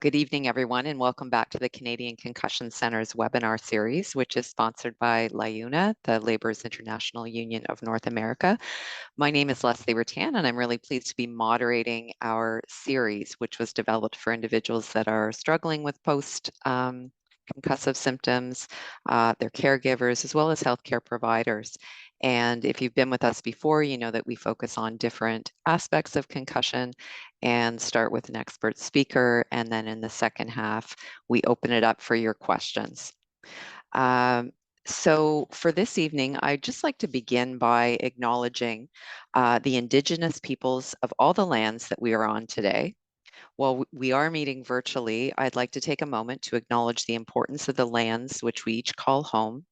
Good evening, everyone, and welcome back to the Canadian Concussion Center's webinar series, which is sponsored by LIUNA, the Laborers International Union of North America. My name is Leslie Rattan, and I'm really pleased to be moderating our series, which was developed for individuals that are struggling with post-concussive symptoms, their caregivers, as well as healthcare providers. And if you've been with us before, you know that we focus on different aspects of concussion and start with an expert speaker. And then in the second half, we open it up for your questions. So for this evening, I'd just like to begin by acknowledging the Indigenous peoples of all the lands that we are on today. While we are meeting virtually, I'd like to take a moment to acknowledge the importance of the lands which we each call home,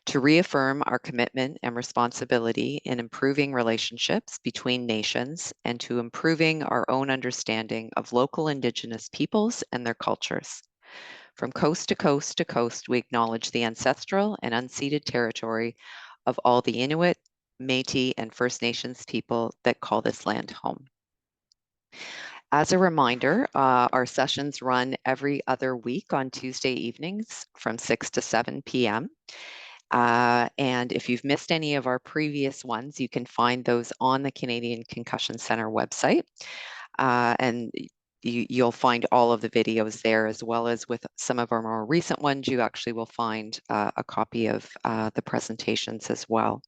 to reaffirm our commitment and responsibility in improving relationships between nations and to improving our own understanding of local Indigenous peoples and their cultures. From coast to coast to coast, we acknowledge the ancestral and unceded territory of all the Inuit, Métis, and First Nations people that call this land home. As a reminder, our sessions run every other week on Tuesday evenings from 6 to 7 p.m. And if you've missed any of our previous ones, you can find those on the Canadian Concussion Center website. And you'll find all of the videos there, as well as with some of our more recent ones, you actually will find a copy of the presentations as well.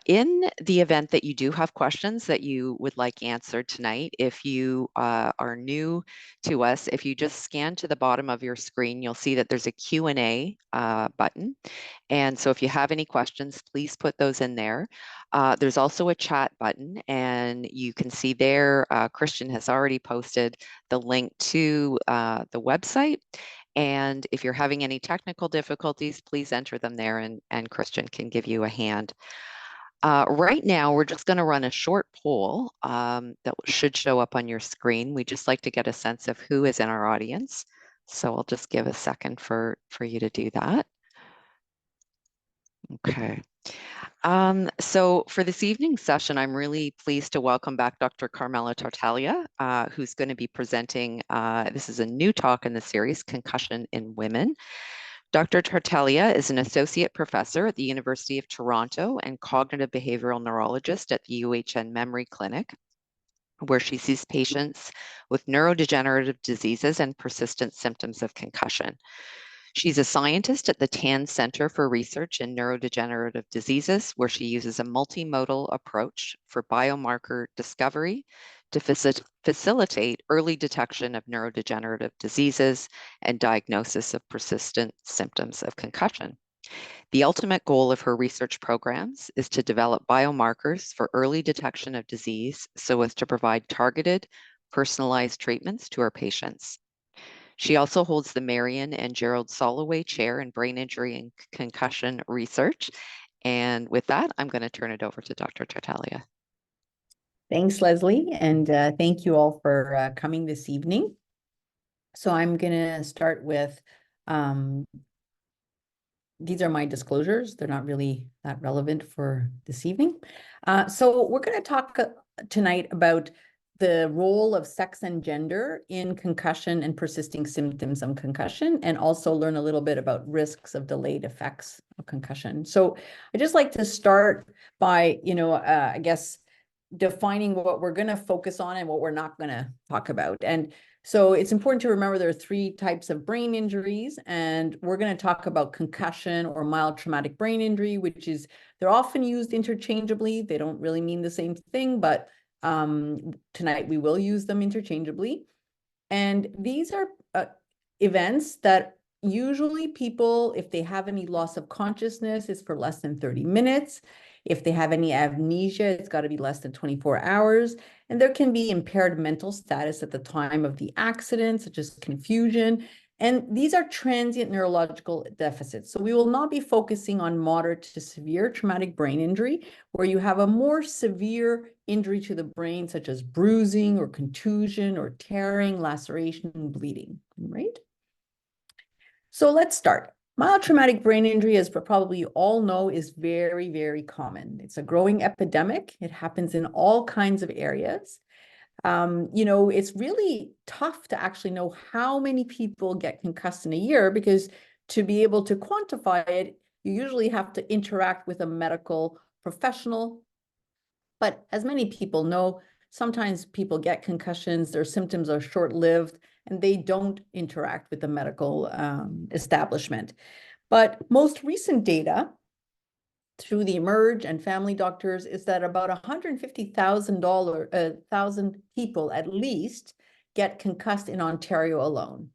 In the event that you do have questions that you would like answered tonight, if you are new to us, if you just scan to the bottom of your screen, you'll see that there's a Q&A button. And so if you have any questions, please put those in there. There's also a chat button, and you can see there, Christian has already posted the link to the website. And if you're having any technical difficulties, please enter them there, and Christian can give you a hand. Right now, we're just going to run a short poll that should show up on your screen. We just like to get a sense of who is in our audience. So I'll just give a second for you to do that. Okay. So for this evening's session, I'm really pleased to welcome back Dr. Carmela Tartaglia, who's going to be presenting, this is a new talk in the series, Concussion in Women. Dr. Tartaglia is an associate professor at the University of Toronto and cognitive behavioral neurologist at the UHN Memory Clinic, where she sees patients with neurodegenerative diseases and persistent symptoms of concussion. She's a scientist at the C.E.T.S Center for Research in Neurodegenerative Diseases, where she uses a multimodal approach for biomarker discovery to facilitate early detection of neurodegenerative diseases and diagnosis of persistent symptoms of concussion. The ultimate goal of her research programs is to develop biomarkers for early detection of disease so as to provide targeted, personalized treatments to her patients. She also holds the Marion and Gerald Soloway Chair in Brain Injury and Concussion Research. And with that, I'm going to turn it over to Dr. Tartaglia. Thanks, Leslie, and thank you all for coming this evening. So I'm going to start with, these are my disclosures. They're not really that relevant for this evening. So we're going to talk tonight about the role of sex and gender in concussion and persisting symptoms of concussion, and also learn a little bit about risks of delayed effects of concussion. So I just like to start by, I guess, defining what we're going to focus on and what we're not going to talk about. And so it's important to remember there are three types of brain injuries, and we're going to talk about concussion or mild traumatic brain injury, which is, they're often used interchangeably. They don't really mean the same thing, but tonight we will use them interchangeably. And these are events that usually people, if they have any loss of consciousness, is for less than 30 minutes. If they have any amnesia, it's got to be less than 24 hours. And there can be impaired mental status at the time of the accident, such as confusion. And these are transient neurological deficits. So we will not be focusing on moderate to severe traumatic brain injury, where you have a more severe injury to the brain, such as bruising or contusion or tearing, laceration, and bleeding, right? So let's start. Mild traumatic brain injury, as probably you all know, is very, very common. It's a growing epidemic. It happens in all kinds of areas. It's really tough to actually know how many people get concussed in a year, because to be able to quantify it, you usually have to interact with a medical professional. But as many people know, sometimes people get concussions, their symptoms are short-lived, and they don't interact with the medical establishment. But most recent data through the Emerge and family doctors is that about 150,000 people at least get concussed in Ontario alone.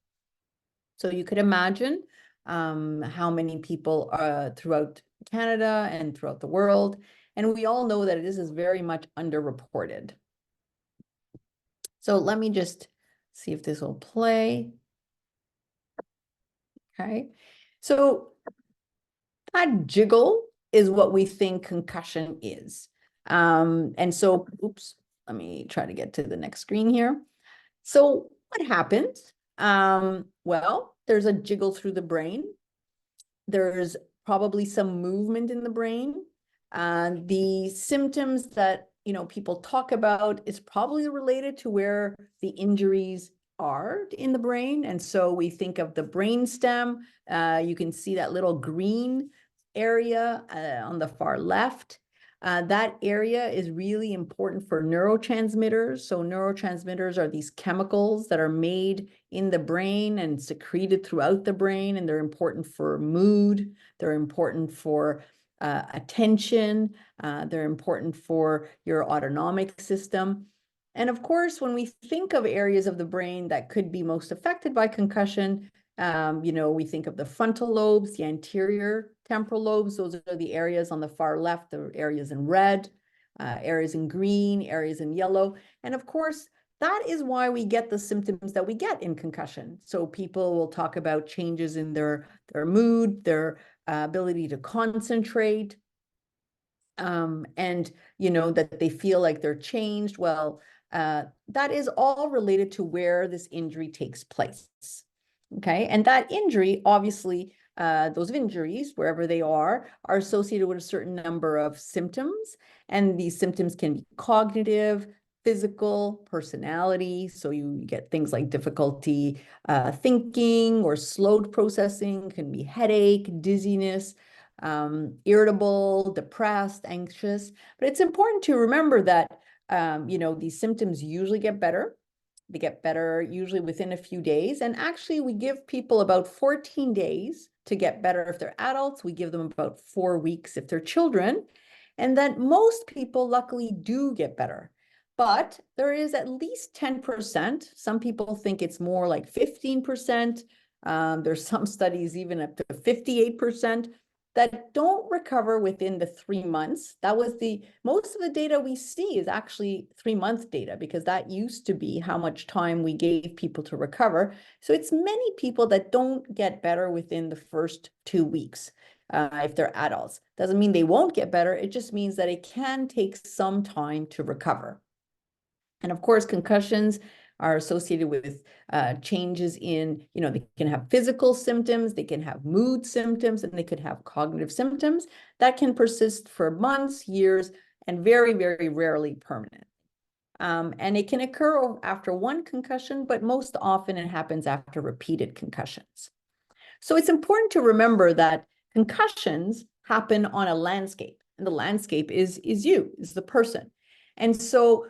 So you could imagine how many people throughout Canada and throughout the world. And we all know that this is very much underreported. So let me just see if this will play. Okay. So that jiggle is what we think concussion is. And so, oops, let me try to get to the next screen here. So what happens? Well, there's a jiggle through the brain. There's probably some movement in the brain. The symptoms that people talk about is probably related to where the injuries are in the brain. And so we think of the brain stem. You can see that little green area on the far left. That area is really important for neurotransmitters. So neurotransmitters are these chemicals that are made in the brain and secreted throughout the brain, and they're important for mood. They're important for attention. They're important for your autonomic system. And of course, when we think of areas of the brain that could be most affected by concussion, we think of the frontal lobes, the anterior temporal lobes. Those are the areas on the far left, the areas in red, areas in green, areas in yellow. And of course, that is why we get the symptoms that we get in concussion. So people will talk about changes in their mood, their ability to concentrate, and that they feel like they're changed. Well, that is all related to where this injury takes place. Okay, and that injury, obviously, those injuries, wherever they are associated with a certain number of symptoms, and these symptoms can be cognitive, physical, personality. So you get things like difficulty thinking or slowed processing, can be headache, dizziness, irritable, depressed, anxious. But it's important to remember that these symptoms usually get better. They get better usually within a few days. And actually, we give people about 14 days to get better if they're adults. We give them about 4 weeks if they're children. And that most people luckily do get better. But there is at least 10%. Some people think it's more like 15%. There's some studies even up to 58% that don't recover within the 3 months. That was most of the data we see is actually 3-month data, because that used to be how much time we gave people to recover. So it's many people that don't get better within the first 2 weeks. If they're adults, doesn't mean they won't get better. It just means that it can take some time to recover. And of course, concussions are associated with changes in, they can have physical symptoms, they can have mood symptoms, and they could have cognitive symptoms that can persist for months, years, and very, very rarely permanent. And it can occur after one concussion, but most often it happens after repeated concussions. So it's important to remember that concussions happen on a landscape, and the landscape is the person. And so,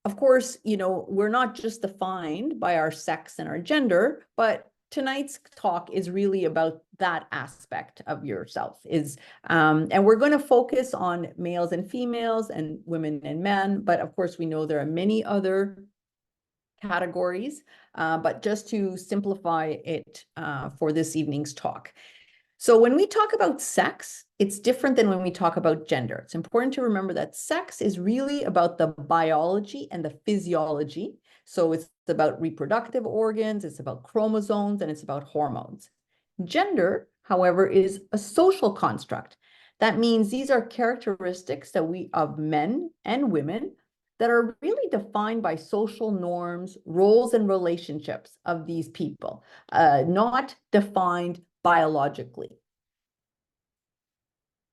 of course, we're not just defined by our sex and our gender, but tonight's talk is really about that aspect of yourself. And we're going to focus on males and females and women and men, but of course we know there are many other categories, but just to simplify it for this evening's talk. So when we talk about sex, it's different than when we talk about gender. It's important to remember that sex is really about the biology and the physiology. So it's about reproductive organs, it's about chromosomes, and it's about hormones. Gender, however, is a social construct. That means these are characteristics of men and women that are really defined by social norms, roles, and relationships of these people, not defined biologically.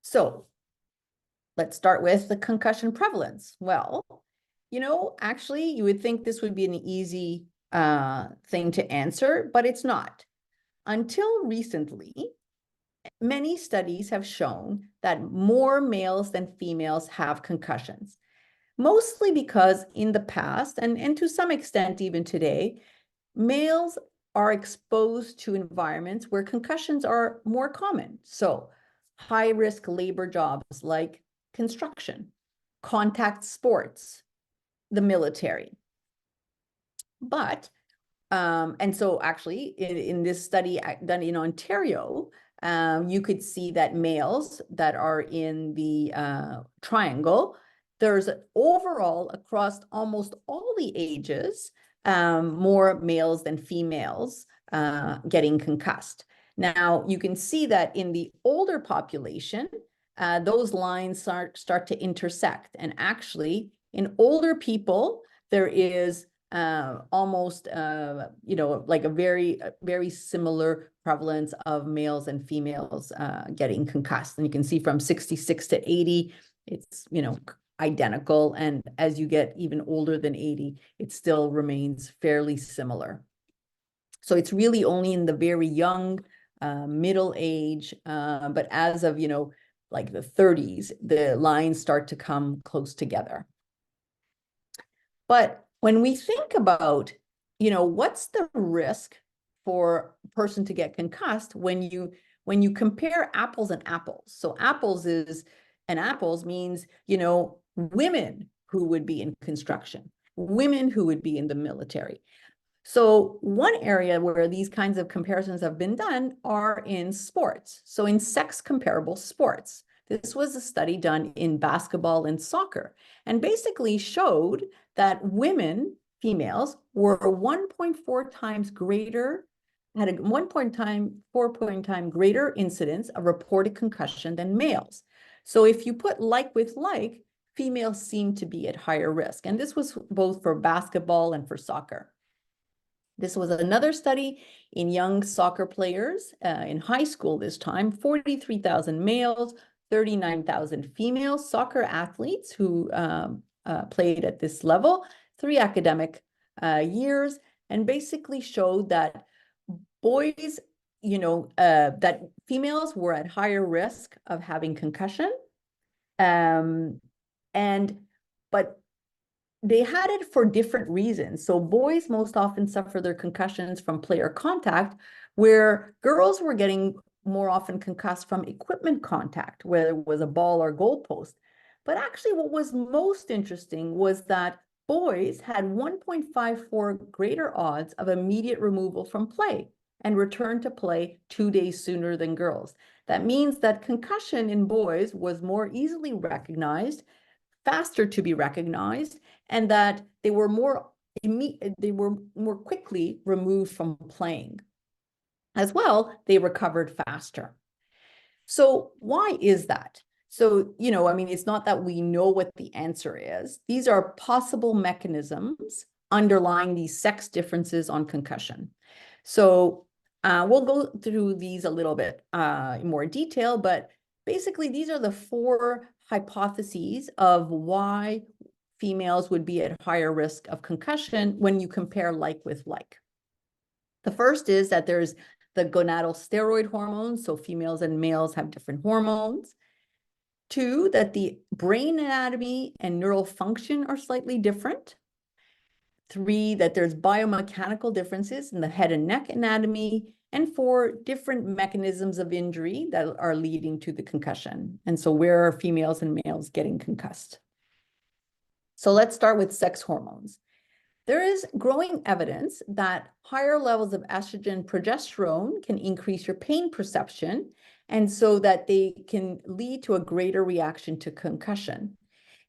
So let's start with the concussion prevalence. Well, actually, you would think this would be an easy thing to answer, but it's not. Until recently, many studies have shown that more males than females have concussions, mostly because in the past, and to some extent even today, males are exposed to environments where concussions are more common. So high-risk labor jobs like construction, contact sports, the military. But and so actually in this study done in Ontario, you could see that males that are in the triangle, there's overall across almost all the ages, more males than females getting concussed. Now, you can see that in the older population, those lines start to intersect. And actually, in older people, there is almost, like a very similar prevalence of males and females getting concussed. And you can see from 66 to 80, it's, identical. And as you get even older than 80, it still remains fairly similar. So it's really only in the very young, middle age, but as of, like the 30s, the lines start to come close together. But when we think about, what's the risk for a person to get concussed when you compare apples and apples? So apples means, women who would be in construction, women who would be in the military. So one area where these kinds of comparisons have been done are in sports. So in sex comparable sports. This was a study done in basketball and soccer, and basically showed that women, females, were 1.4 times greater, had a 1.4 time greater incidence of reported concussion than males. So if you put like with like, females seem to be at higher risk. And this was both for basketball and for soccer. This was another study in young soccer players in high school this time, 43,000 males, 39,000 female soccer athletes who played at this level, 3 academic years, and basically showed that boys, that females were at higher risk of having concussion. But they had it for different reasons. So boys most often suffer their concussions from player contact, where girls were getting more often concussed from equipment contact, whether it was a ball or goalpost. But actually what was most interesting was that boys had 1.54 greater odds of immediate removal from play and return to play 2 days sooner than girls. That means that concussion in boys was more easily recognized, faster to be recognized, and that they were more quickly removed from playing. As well, they recovered faster. So why is that? So, it's not that we know what the answer is. These are possible mechanisms underlying these sex differences on concussion. So we'll go through these a little bit in more detail, but basically these are the 4 hypotheses of why females would be at higher risk of concussion when you compare like with like. The first is that there's the gonadal steroid hormones, so females and males have different hormones. 2, that the brain anatomy and neural function are slightly different. 3, that there's biomechanical differences in the head and neck anatomy. And 4, different mechanisms of injury that are leading to the concussion. And so where are females and males getting concussed? So let's start with sex hormones. There is growing evidence that higher levels of estrogen, progesterone can increase your pain perception, and so that they can lead to a greater reaction to concussion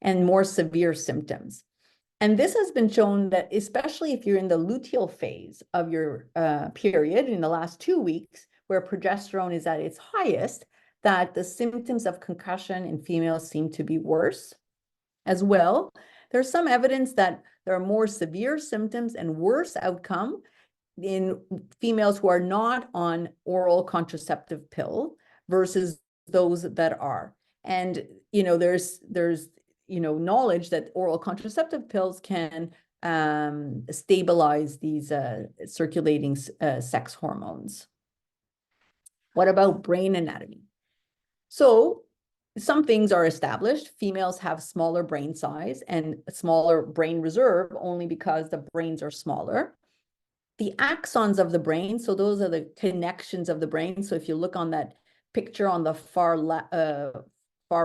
and more severe symptoms. And this has been shown that especially if you're in the luteal phase of your period in the last 2 weeks, where progesterone is at its highest, that the symptoms of concussion in females seem to be worse. As well, there's some evidence that there are more severe symptoms and worse outcome in females who are not on oral contraceptive pill versus those that are. And there's knowledge that oral contraceptive pills can stabilize these circulating sex hormones. What about brain anatomy? So some things are established. Females have smaller brain size and smaller brain reserve only because the brains are smaller. The axons of the brain, so those are the connections of the brain. So if you look on that picture on the far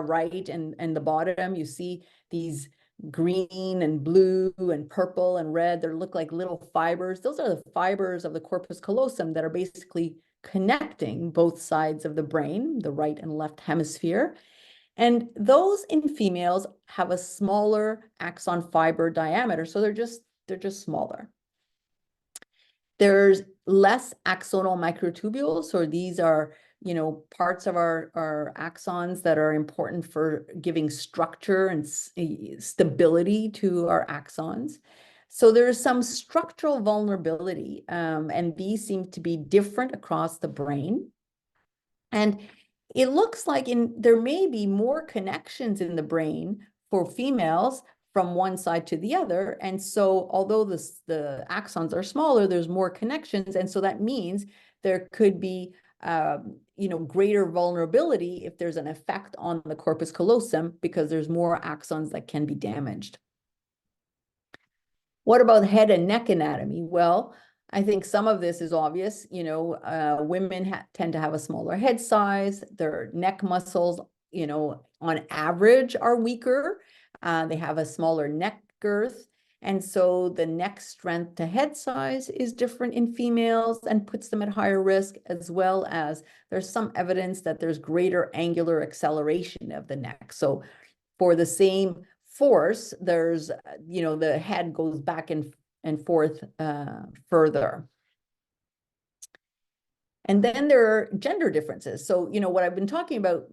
right and the bottom, you see these green and blue and purple and red. They look like little fibers. Those are the fibers of the corpus callosum that are basically connecting both sides of the brain, the right and left hemisphere. And those in females have a smaller axon fiber diameter, so they're just smaller. There's less axonal microtubules, or these are, parts of our axons that are important for giving structure and stability to our axons. So there's some structural vulnerability, and these seem to be different across the brain. And it looks like there may be more connections in the brain for females from one side to the other. And so although the axons are smaller, there's more connections. And so that means there could be greater vulnerability if there's an effect on the corpus callosum because there's more axons that can be damaged. What about head and neck anatomy? Well, I think some of this is obvious. Women tend to have a smaller head size. Their neck muscles, on average are weaker. They have a smaller neck girth. And so the neck strength to head size is different in females and puts them at higher risk, as well as there's some evidence that there's greater angular acceleration of the neck. So for the same force, there's, the head goes back and forth further. And then there are gender differences. So, what I've been talking about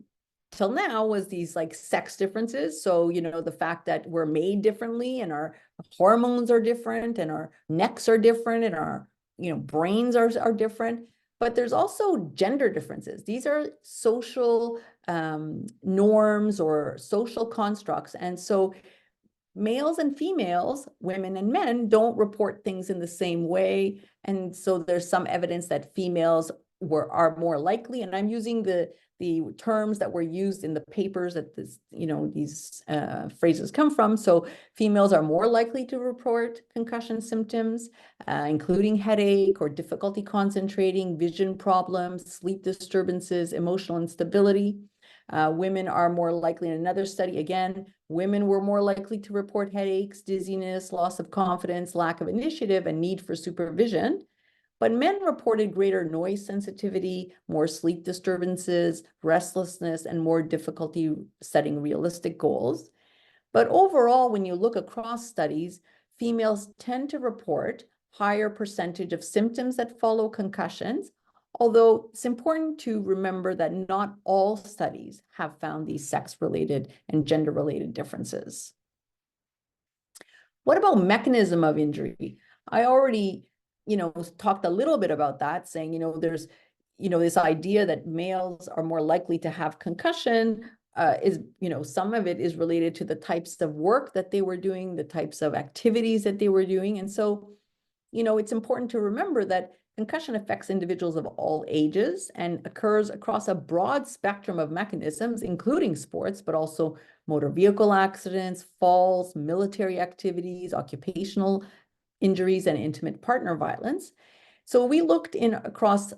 till now was these like sex differences. So, the fact that we're made differently and our hormones are different and our necks are different and our, brains are different. But there's also gender differences. These are social norms or social constructs. And so males and females, women and men, don't report things in the same way. And so there's some evidence that females are more likely, and I'm using the terms that were used in the papers that these phrases come from. So females are more likely to report concussion symptoms, including headache or difficulty concentrating, vision problems, sleep disturbances, emotional instability. Women are more likely, in another study, again, women were more likely to report headaches, dizziness, loss of confidence, lack of initiative, and need for supervision. But men reported greater noise sensitivity, more sleep disturbances, restlessness, and more difficulty setting realistic goals. But overall, when you look across studies, females tend to report higher percentage of symptoms that follow concussions, although it's important to remember that not all studies have found these sex-related and gender-related differences. What about mechanism of injury? I already talked a little bit about that, saying, there's, this idea that males are more likely to have concussion is, some of it is related to the types of work that they were doing, the types of activities that they were doing. And so, it's important to remember that concussion affects individuals of all ages and occurs across a broad spectrum of mechanisms, including sports, but also motor vehicle accidents, falls, military activities, occupational injuries, and intimate partner violence. So we looked across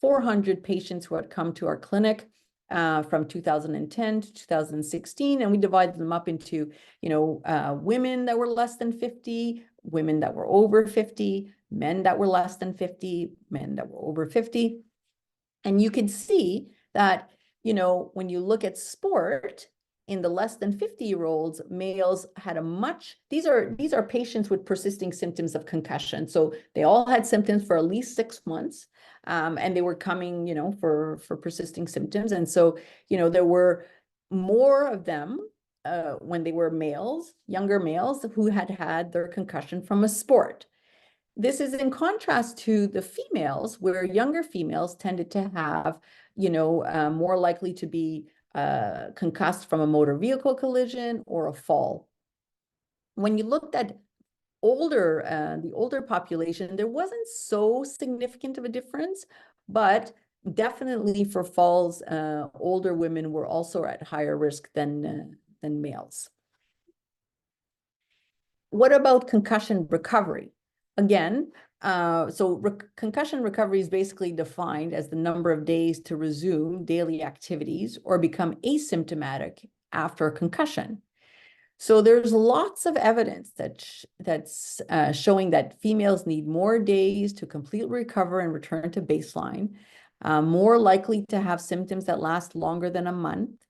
400 patients who had come to our clinic from 2010 to 2016, and we divided them up into, women that were less than 50, women that were over 50, men that were less than 50, men that were over 50. And you can see that, when you look at sport, in the less than 50-year-olds, males had these are patients with persisting symptoms of concussion. So they all had symptoms for at least 6 months, and they were coming, for persisting symptoms. And so, there were more of them when they were males, younger males, who had their concussion from a sport. This is in contrast to the females, where younger females tended to have, more likely to be concussed from a motor vehicle collision or a fall. When you looked at the older population, there wasn't so significant of a difference, but definitely for falls, older women were also at higher risk than males. What about concussion recovery? Again, concussion recovery is basically defined as the number of days to resume daily activities or become asymptomatic after a concussion. So there's lots of evidence that's showing that females need more days to completely recover and return to baseline, more likely to have symptoms that last longer than a month.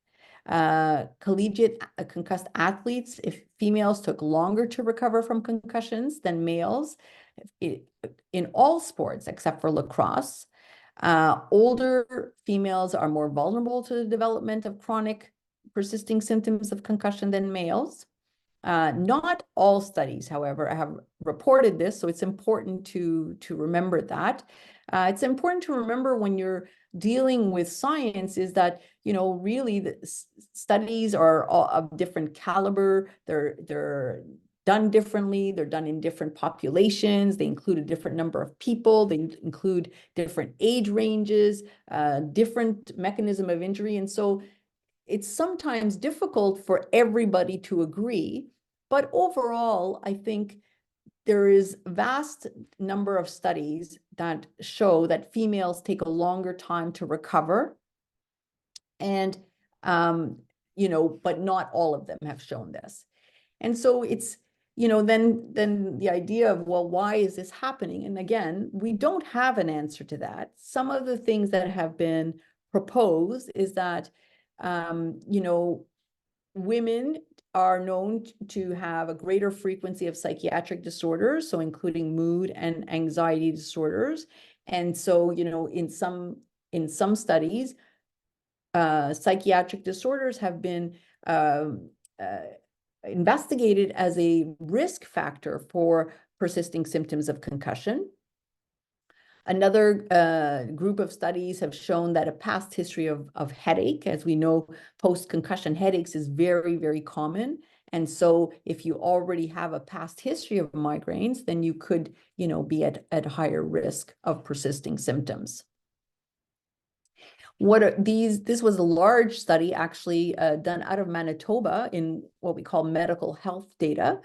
Collegiate concussed athletes, if females took longer to recover from concussions than males in all sports except for lacrosse. Older females are more vulnerable to the development of chronic persisting symptoms of concussion than males. Not all studies, however, have reported this, so it's important to remember that. It's important to remember when you're dealing with science is that, really the studies are all of different caliber. They're done differently. They're done in different populations. They include a different number of people. They include different age ranges, different mechanism of injury. And so it's sometimes difficult for everybody to agree, but overall, I think there is a vast number of studies that show that females take a longer time to recover. And, but not all of them have shown this. And so it's, then the idea of, well, why is this happening? And again, we don't have an answer to that. Some of the things that have been proposed is that, women are known to have a greater frequency of psychiatric disorders, so including mood and anxiety disorders. And so, in some studies, psychiatric disorders have been investigated as a risk factor for persisting symptoms of concussion. Another group of studies have shown that a past history of headache, as we know, post-concussion headaches is very, very common. And so if you already have a past history of migraines, then you could, be at higher risk of persisting symptoms. This was a large study actually done out of Manitoba in what we call medical health data,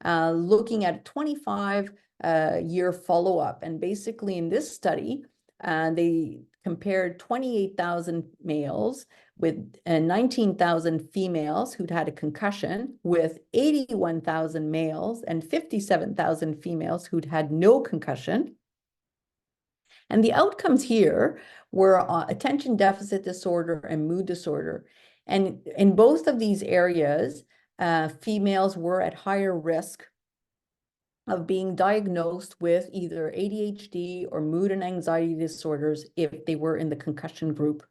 looking at 25-year follow-up. And basically in this study, they compared 28,000 males with 19,000 females who'd had a concussion with 81,000 males and 57,000 females who'd had no concussion. And the outcomes here were attention deficit disorder and mood disorder. And in both of these areas, females were at higher risk of being diagnosed with either ADHD or mood and anxiety disorders if they were in the concussion group.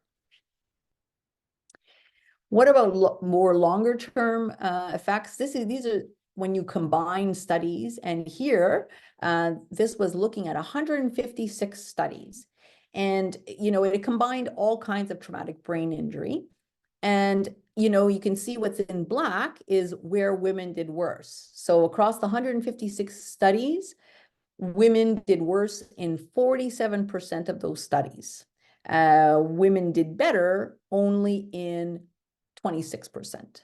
What about more longer term effects? These are when you combine studies, and here this was looking at 156 studies, and it combined all kinds of traumatic brain injury. And you can see what's in black is where women did worse. So across the 156 studies, women did worse in 47% of those studies. Women did better only in 26%.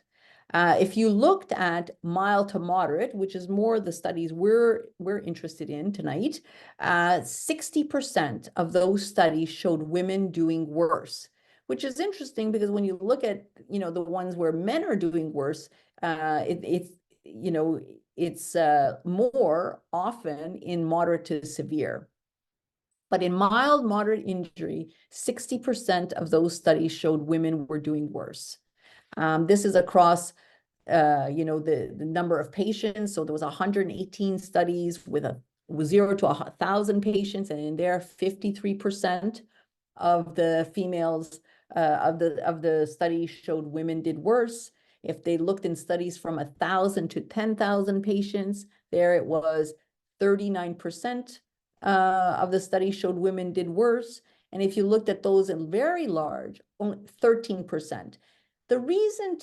If you looked at mild to moderate, which is more the studies we're interested in tonight, 60% of those studies showed women doing worse, which is interesting because when you look at the ones where men are doing worse, it's more often in moderate to severe. But in mild, moderate injury, 60% of those studies showed women were doing worse. This is across, the number of patients. So there was 118 studies with 0 to 1,000 patients, and in there, 53% of the females of the study showed women did worse. If they looked in studies from 1,000 to 10,000 patients, there it was 39% of the study showed women did worse. And if you looked at those in very large, only 13%. the reason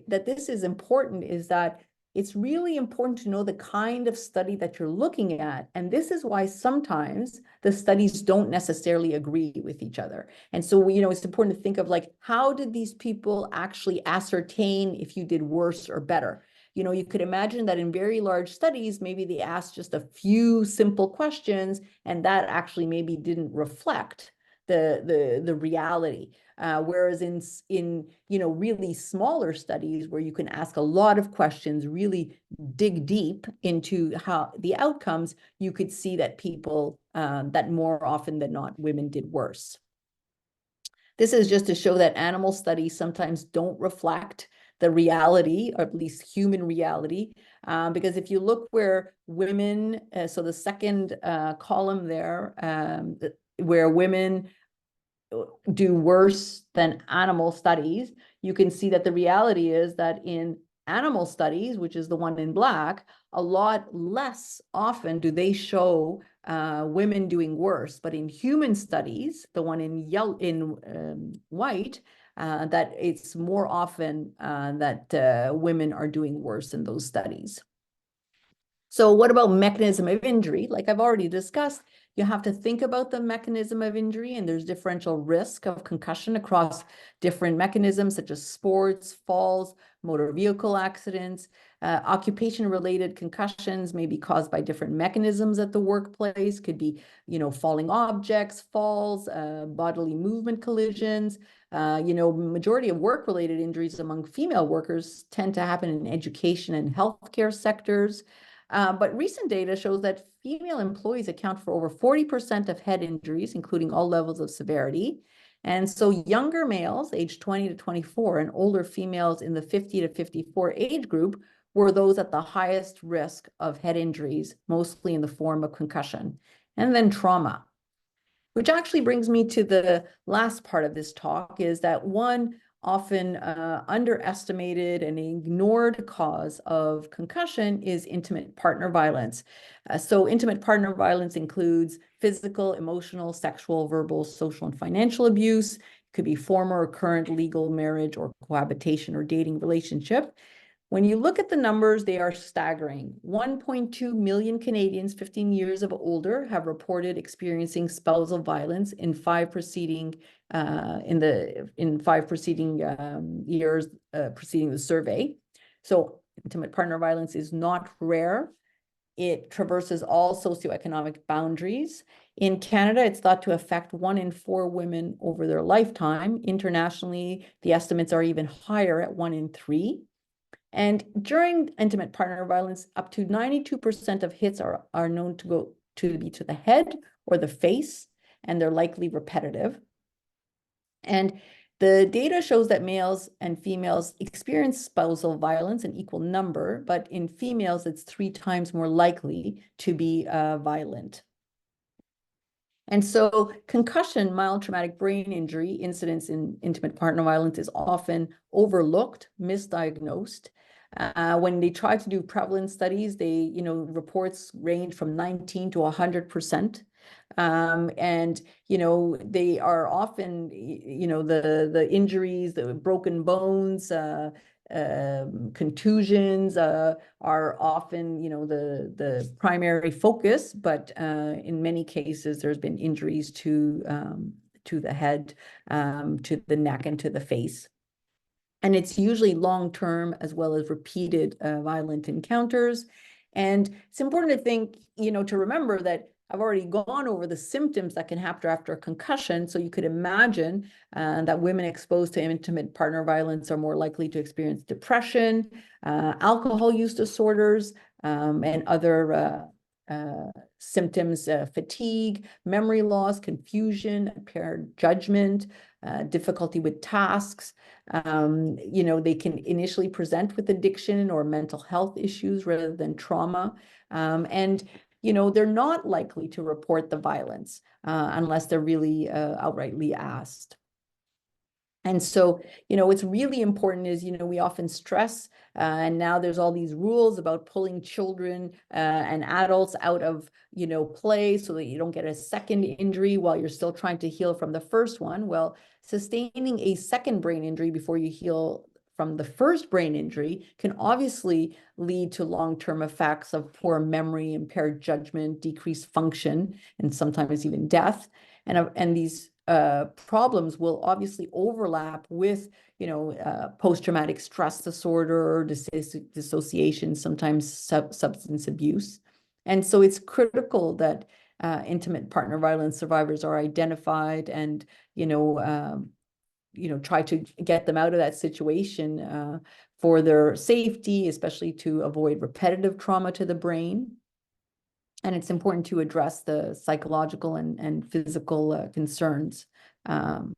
that this is important is that it's really important to know the kind of study that you're looking at. And this is why sometimes the studies don't necessarily agree with each other. And so, it's important to think of like, how did these people actually ascertain if you did worse or better? You could imagine that in very large studies, maybe they asked just a few simple questions, and that actually maybe didn't reflect the reality. Whereas in really smaller studies where you can ask a lot of questions, really dig deep into how the outcomes, you could see that people that more often than not women did worse. This is just to show that animal studies sometimes don't reflect the reality, or at least human reality, because if you look where women, so the second column there, where women do worse than animal studies, you can see that the reality is that in animal studies, which is the one in black, a lot less often do they show women doing worse. But in human studies, the one in white, that it's more often that women are doing worse in those studies. So what about mechanism of injury? Like I've already discussed, you have to think about the mechanism of injury, and there's differential risk of concussion across different mechanisms such as sports, falls, motor vehicle accidents. Occupation-related concussions may be caused by different mechanisms at the workplace, could be, falling objects, falls, bodily movement collisions. Majority of work-related injuries among female workers tend to happen in education and healthcare sectors. But recent data shows that female employees account for over 40% of head injuries, including all levels of severity. And so younger males, aged 20 to 24, and older females in the 50 to 54 age group were those at the highest risk of head injuries, mostly in the form of concussion. And then trauma, which actually brings me to the last part of this talk, is that one often underestimated and ignored cause of concussion is intimate partner violence. So intimate partner violence includes physical, emotional, sexual, verbal, social, and financial abuse. It could be former or current legal marriage or cohabitation or dating relationship. When you look at the numbers, they are staggering. 1.2 million Canadians 15 years of older have reported experiencing spousal violence in five preceding years preceding the survey. So intimate partner violence is not rare. It traverses all socioeconomic boundaries. In Canada, it's thought to affect 1 in 4 women over their lifetime. Internationally, the estimates are even higher at 1 in 3. And during intimate partner violence, up to 92% of hits are known to be to the head or the face, and they're likely repetitive. And the data shows that males and females experience spousal violence in equal number, but in females, it's 3 times more likely to be violent. And so concussion, mild traumatic brain injury incidence in intimate partner violence is often overlooked, misdiagnosed. When they try to do prevalence studies, reports range from 19 to 100%. And, they are often, the injuries, the broken bones, contusions are often, the primary focus, but in many cases, there's been injuries to the head, to the neck, and to the face. And it's usually long-term as well as repeated violent encounters. And it's important to think, to remember that I've already gone over the symptoms that can happen after a concussion. So you could imagine that women exposed to intimate partner violence are more likely to experience depression, alcohol use disorders, and other symptoms, fatigue, memory loss, confusion, impaired judgment, difficulty with tasks. They can initially present with addiction or mental health issues rather than trauma. And they're not likely to report the violence unless they're really outrightly asked. And so, what's really important is, we often stress, and now there's all these rules about pulling children and adults out of, play so that you don't get a second injury while you're still trying to heal from the first one. Well, sustaining a second brain injury before you heal from the first brain injury can obviously lead to long-term effects of poor memory, impaired judgment, decreased function, and sometimes even death. And these problems will obviously overlap with, post-traumatic stress disorder, dissociation, sometimes substance abuse. And so it's critical that intimate partner violence survivors are identified and, try to get them out of that situation for their safety, especially to avoid repetitive trauma to the brain. And it's important to address the psychological and physical concerns. Um,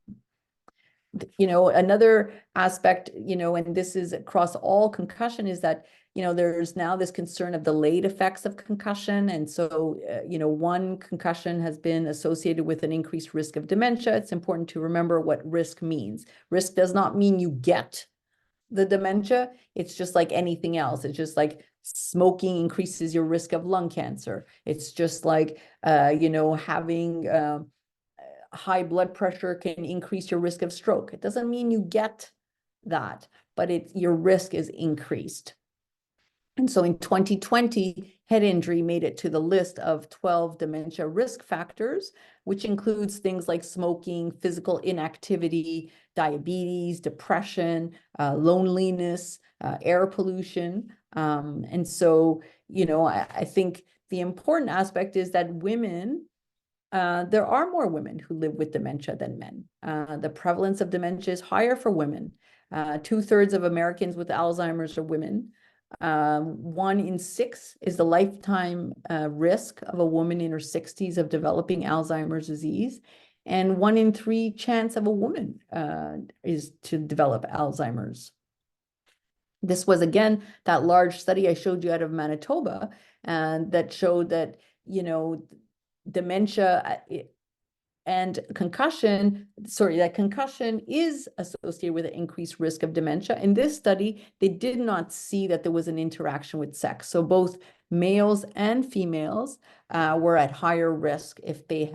Another aspect, and this is across all concussion, is that, there's now this concern of delayed effects of concussion. And so, one concussion has been associated with an increased risk of dementia. It's important to remember what risk means. Risk does not mean you get the dementia. It's just like anything else. It's just like smoking increases your risk of lung cancer. It's just like, having high blood pressure can increase your risk of stroke. It doesn't mean you get that, but your risk is increased. And so in 2020, head injury made it to the list of 12 dementia risk factors, which includes things like smoking, physical inactivity, diabetes, depression, loneliness, air pollution. And so, I think the important aspect is that there are more women who live with dementia than men. The prevalence of dementia is higher for women. 2/3 of Americans with Alzheimer's are women. 1 in 6 is the lifetime risk of a woman in her 60s of developing Alzheimer's disease. And 1 in 3 chance of a woman is to develop Alzheimer's. This was, again, that large study I showed you out of Manitoba, and that showed that, dementia and concussion, that concussion is associated with an increased risk of dementia. In this study, they did not see that there was an interaction with sex. So both males and females were at higher risk if they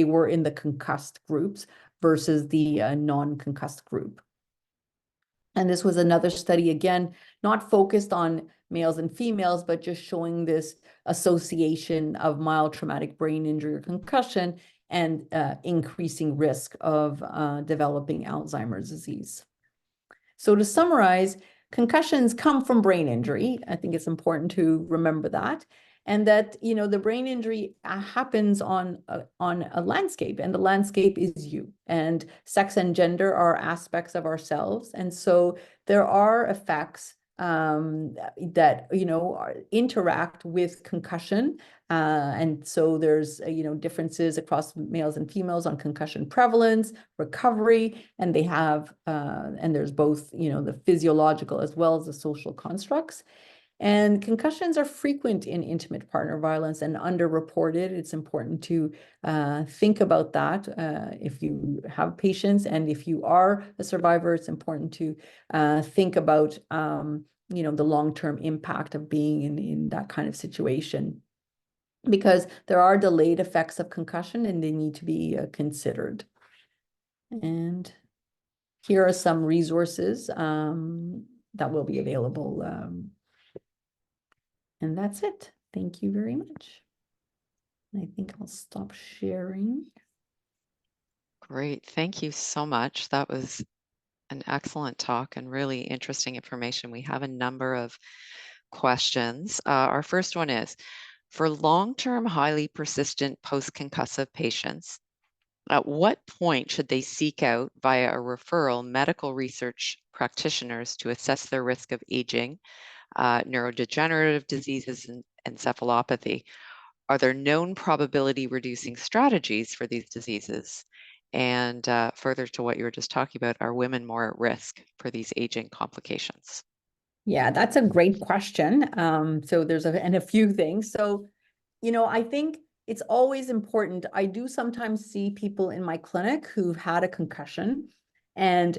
were in the concussed groups versus the non-concussed group. And this was another study, again, not focused on males and females, but just showing this association of mild traumatic brain injury or concussion and increasing risk of developing Alzheimer's disease. So to summarize, concussions come from brain injury. I think it's important to remember that. And that, the brain injury happens on a landscape, and the landscape is you. And sex and gender are aspects of ourselves. And so there are effects that, interact with concussion. And so there's, differences across males and females on concussion prevalence, recovery, and and there's both, the physiological as well as the social constructs. And concussions are frequent in intimate partner violence and underreported. It's important to think about that if you have patients, and if you are a survivor, it's important to think about the long-term impact of being in that kind of situation, because there are delayed effects of concussion and they need to be considered. And here are some resources that will be available. And that's it. Thank you very much. I think I'll stop sharing. Great. Thank you so much. That was an excellent talk and really interesting information. We have a number of questions. Our first one is, for long-term, highly persistent post-concussive patients, at what point should they seek out, via a referral, medical research practitioners to assess their risk of aging, neurodegenerative diseases, and encephalopathy? Are there known probability reducing strategies for these diseases? And further to what you were just talking about, are women more at risk for these aging complications? Yeah, that's a great question. So there's a few things. So, I think it's always important. I do sometimes see people in my clinic who've had a concussion, And,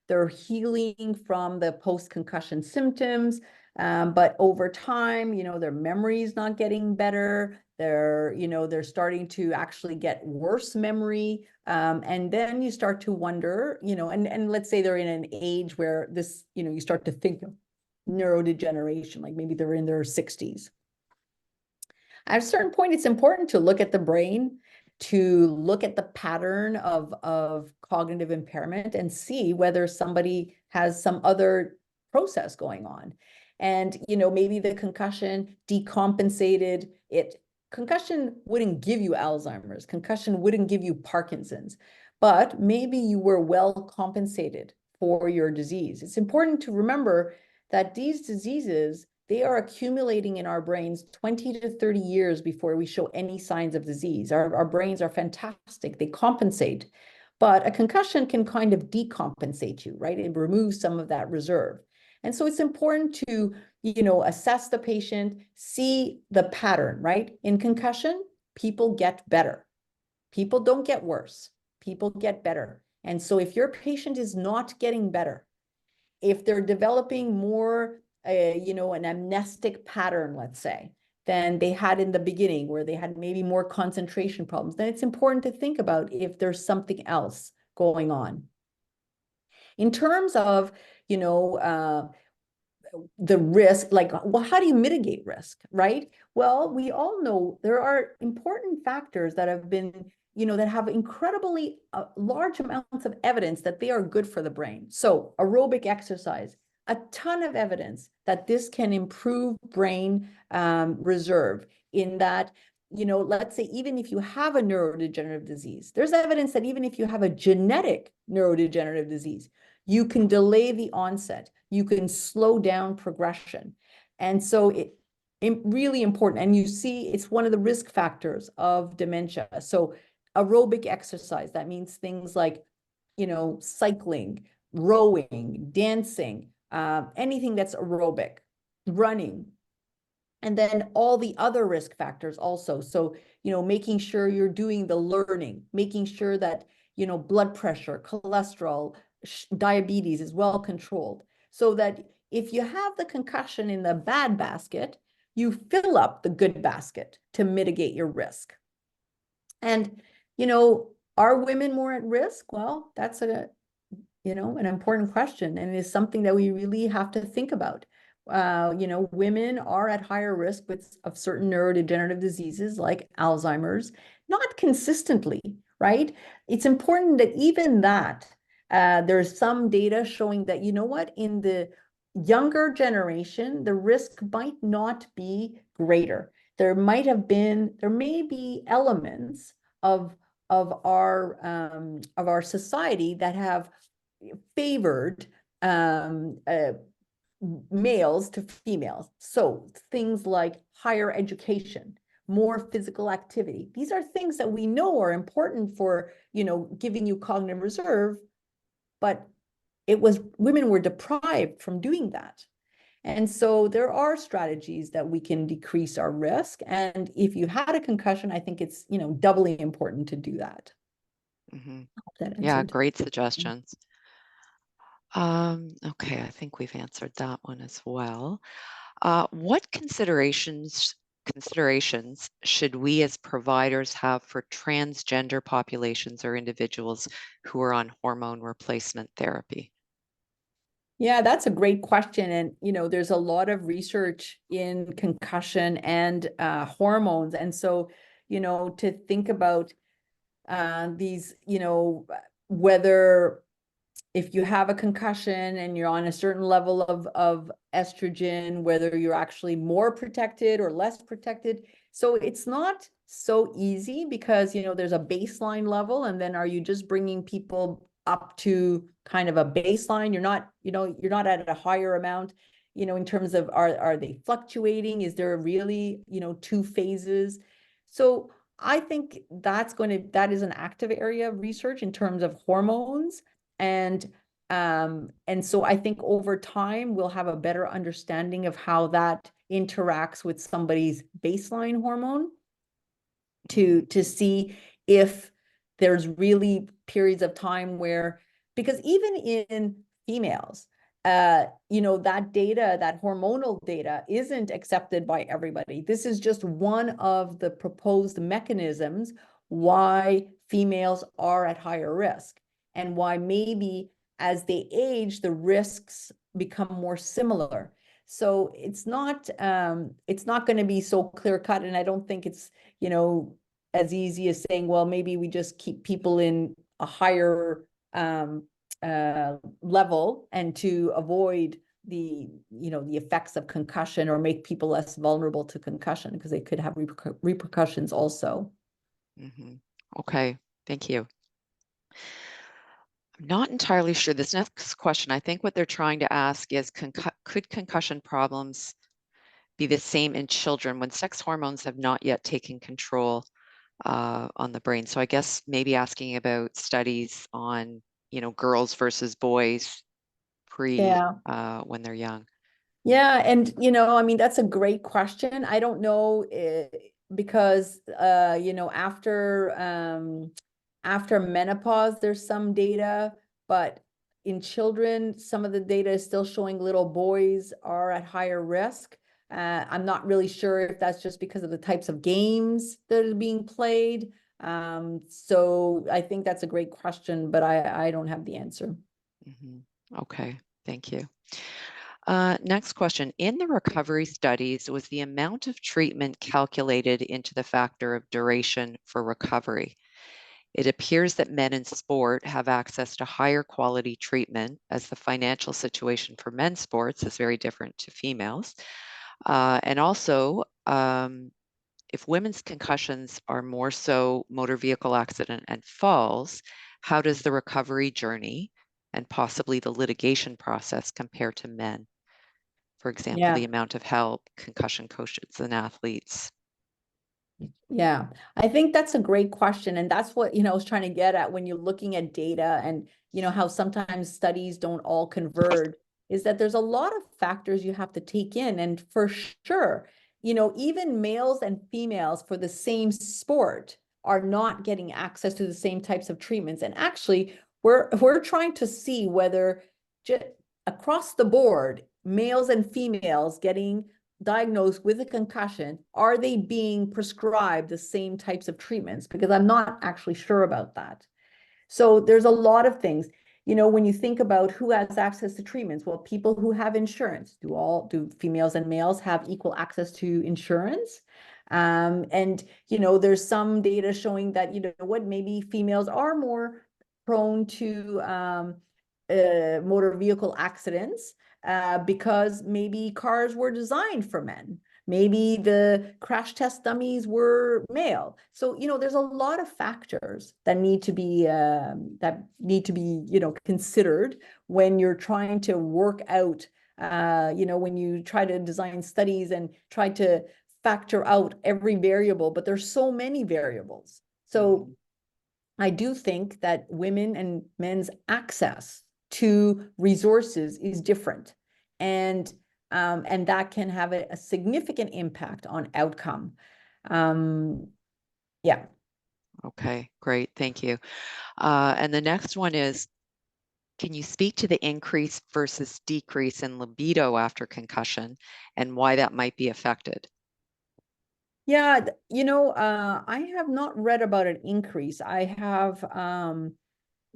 they're healing from the post-concussion symptoms. But over time, their memory is not getting better. They're starting to actually get worse memory. And then you start to wonder, and let's say they're in an age where this, you start to think of neurodegeneration, like maybe they're in their 60s. At a certain point, it's important to look at the brain, to look at the pattern of cognitive impairment and see whether somebody has some other process going on. And, maybe the concussion decompensated it. Concussion wouldn't give you Alzheimer's. Concussion wouldn't give you Parkinson's, but maybe you were well compensated for your disease. It's important to remember that these diseases, they are accumulating in our brains 20 to 30 years before we show any signs of disease. Our brains are fantastic. They compensate. But a concussion can kind of decompensate you, right? It removes some of that reserve. And so it's important to, assess the patient, see the pattern, right? In concussion, people get better. People don't get worse. People get better. And so if your patient is not getting better, if they're developing more, an amnestic pattern, let's say, than they had in the beginning, where they had maybe more concentration problems, then it's important to think about if there's something else going on. In terms of, the risk, like, well, how do you mitigate risk, right? Well, we all know there are important factors that have been, that have incredibly large amounts of evidence that they are good for the brain. So aerobic exercise, a ton of evidence that this can improve brain reserve, in that, let's say even if you have a neurodegenerative disease, there's evidence that even if you have a genetic neurodegenerative disease, you can delay the onset, you can slow down progression. And so it really important. And you see, it's one of the risk factors of dementia. So aerobic exercise, that means things like, cycling, rowing, dancing, anything that's aerobic, running. And then all the other risk factors also. So, making sure you're doing the learning, making sure that, blood pressure, cholesterol, diabetes is well controlled, so that if you have the concussion in the bad basket, you fill up the good basket to mitigate your risk. And, are women more at risk? Well, that's an important question, and is something that we really have to think about. Women are at higher risk of certain neurodegenerative diseases like Alzheimer's, not consistently, right? It's important that even that, there's some data showing that, in the younger generation, the risk might not be greater. There may be elements of our society that have favored males to females. So things like higher education, more physical activity. These are things that we know are important for, giving you cognitive reserve, but women were deprived from doing that. And so there are strategies that we can decrease our risk. And if you had a concussion, I think it's, doubly important to do that. Mm-hmm. That Yeah, answered. great suggestions. Okay, I think we've answered that one as well. What considerations should we as providers have for transgender populations or individuals who are on hormone replacement therapy? Yeah, that's a great question. And, there's a lot of research in concussion and hormones. And so, to think about these, whether if you have a concussion and you're on a certain level of estrogen, whether you're actually more protected or less protected. So it's not so easy because, there's a baseline level, and then are you just bringing people up to kind of a baseline? You're not at a higher amount, in terms of are they fluctuating? Is there really, two phases? So I think that is an active area of research in terms of hormones. And so I think over time we'll have a better understanding of how that interacts with somebody's baseline hormone to see if there's really periods of time where because even in females, that data, that hormonal data isn't accepted by everybody. This is just one of the proposed mechanisms why females are at higher risk and why maybe as they age, the risks become more similar. So it's not going to be so clear cut. And I don't think it's, as easy as saying, well, maybe we just keep people in a higher level and to avoid the effects of concussion or make people less vulnerable to concussion because they could have repercussions also. Okay, thank you. I'm not entirely sure. This next question, I think what they're trying to ask is, could concussion problems be the same in children when sex hormones have not yet taken control on the brain? So I guess maybe asking about studies on, girls versus boys Yeah. when they're young. Yeah, and I mean, that's a great question. I don't know because after menopause, there's some data, but in children, some of the data is still showing little boys are at higher risk. I'm not really sure if that's just because of the types of games that are being played. So I think that's a great question, but I don't have the answer. Okay, thank you. Next question. In the recovery studies, was the amount of treatment calculated into the factor of duration for recovery? It appears that men in sport have access to higher quality treatment, as the financial situation for men's sports is very different to females. And also, if women's concussions are more so motor vehicle accident and falls, how does the recovery journey and possibly the litigation process compare to men? For example, Yeah. the amount of help concussion coaches and athletes. Yeah, I think that's a great question. And that's what, I was trying to get at when you're looking at data and, how sometimes studies don't all converge, is that there's a lot of factors you have to take in. And for sure, even males and females for the same sport are not getting access to the same types of treatments. And actually, we're trying to see whether just across the board, males and females getting diagnosed with a concussion, are they being prescribed the same types of treatments? Because I'm not actually sure about that. So there's a lot of things. When you think about who has access to treatments, well, people who have insurance, do females and males have equal access to insurance? And there's some data showing that, maybe females are more prone to motor vehicle accidents because maybe cars were designed for men. Maybe the crash test dummies were male. So, there's a lot of factors that need to be considered when you're trying to work out, when you try to design studies and try to factor out every variable, but there's so many variables. So I do think that women and men's access to resources is different. And that can have a significant impact on outcome. Yeah. Okay, great. Thank you. And the next one is, can you speak to the increase versus decrease in libido after concussion and why that might be affected? Yeah, I have not read about an increase. I have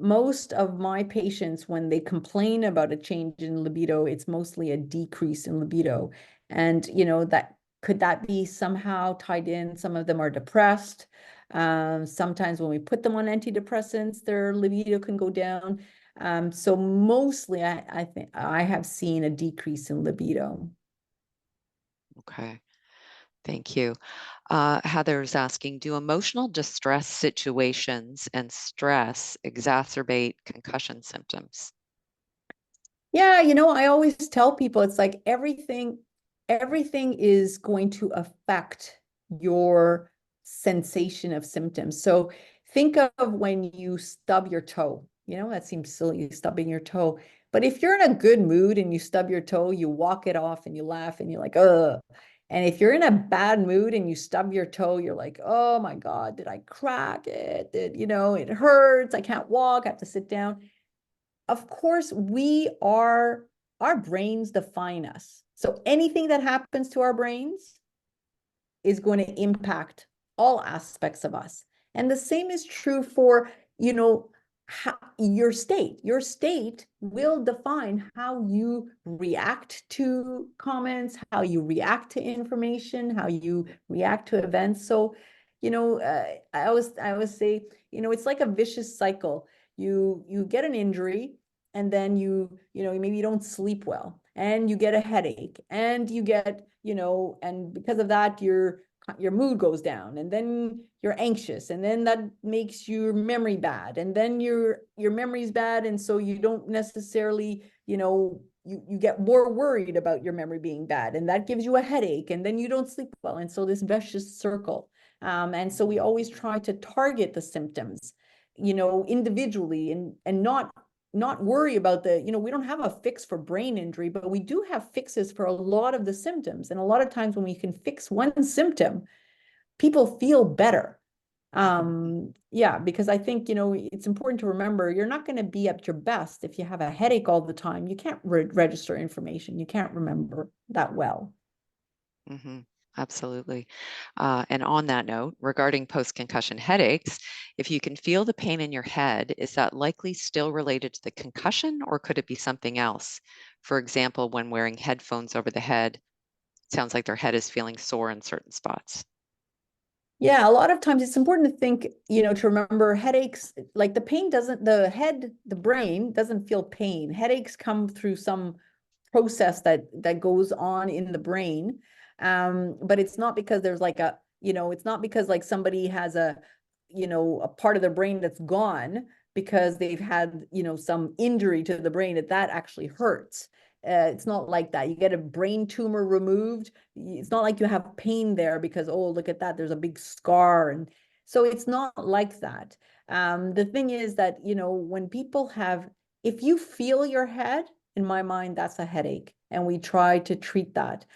most of my patients, when they complain about a change in libido, it's mostly a decrease in libido. And, that could that be somehow tied in? Some of them are depressed. Sometimes when we put them on antidepressants, their libido can go down. So mostly I think I have seen a decrease in libido. Okay, thank you. Heather's asking, do emotional distress situations and stress exacerbate concussion symptoms? Yeah, I always tell people it's like everything is going to affect your sensation of symptoms. So think of when you stub your toe. That seems silly, stubbing your toe. But if you're in a good mood and you stub your toe, you walk it off and you laugh and you're like, ugh. And if you're in a bad mood and you stub your toe, you're like, oh my God, did I crack it? It hurts. I can't walk. I have to sit down. of course, our brains define us. So anything that happens to our brains is going to impact all aspects of us. And the same is true for, you know, your state. Your state will define how you react to comments, how you react to information, how you react to events. So, I always say, it's like a vicious cycle. You get an injury, and then maybe you don't sleep well, and you get a headache, and you get, and because of that, your mood goes down, and then you're anxious, and then that makes your memory bad, and then your memory's bad, and so you don't necessarily, you get more worried about your memory being bad, and that gives you a headache, and then you don't sleep well, and so this vicious circle. And so we always try to target the symptoms, individually, and not worry about we don't have a fix for brain injury, but we do have fixes for a lot of the symptoms. And a lot of times when we can fix one symptom, people feel better. Yeah, because I think, it's important to remember you're not going to be at your best if you have a headache all the time. You can't register information. You can't remember that well. Mm-hmm. Absolutely. And on that note, regarding post-concussion headaches, if you can feel the pain in your head, is that likely still related to the concussion, or could it be something else? For example, when wearing headphones over the head, it sounds like their head is feeling sore in certain spots. Yeah, a lot of times it's important to think, to remember headaches, like the brain doesn't feel pain. Headaches come through some process that goes on in the brain. But it's not because there's like it's not because like somebody has a part of their brain that's gone because they've had, some injury to the brain that actually hurts. It's not like that. You get a brain tumor removed. It's not like you have pain there because, oh, look at that, there's a big scar. And so it's not like that. The thing is that, when people if you feel your head, in my mind, that's a headache. And we try to treat that.